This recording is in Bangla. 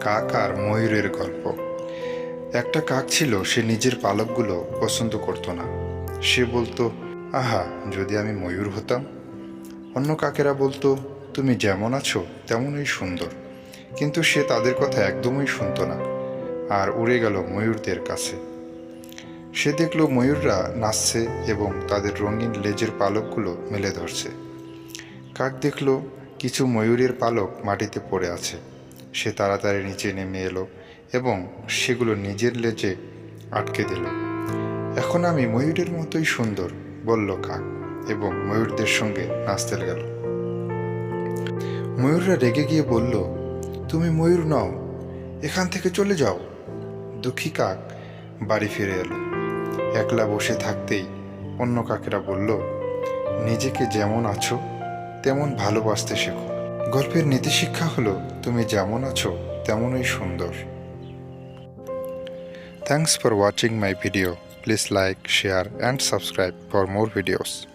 কাক আর ময়ূরের গল্প। একটা কাক ছিল, সে নিজের পালকগুলো পছন্দ করতো না। সে বলতো, আহা, যদি আমি ময়ূর হতাম। অন্য কাকেরা বলতো, তুমি যেমন আছো তেমনই সুন্দর। কিন্তু সে তাদের কথা একদমই শুনতো না, আর উড়ে গেল ময়ূরদের কাছে। সে দেখল ময়ূররা নাচছে এবং তাদের রঙিন লেজের পালকগুলো মেলে ধরছে। কাক দেখল কিছু ময়ূরের পালক মাটিতে পড়ে আছে। সে তাড়াতাড়ি নিচে নেমে এলো এবং সেগুলো নিজের লেজে আটকে দিল। এখন আমি ময়ূরের মতোই সুন্দর, বলল কাক, এবং ময়ূরদের সঙ্গে নাচতে গেল। ময়ূররা রেগে গিয়ে বলল, তুমি ময়ূর নও, এখান থেকে চলে যাও। দুঃখী কাক বাড়ি ফিরে এলো। একলা বসে থাকতেই অন্য কাকেরা বলল, নিজেকে যেমন আছো তেমন ভালোবাসতে শেখো। গল্পের নীতিশিক্ষা হলো, তুমি যেমন আছো তেমনই সুন্দর। Thanks for watching my video. Please like, share and subscribe for more videos.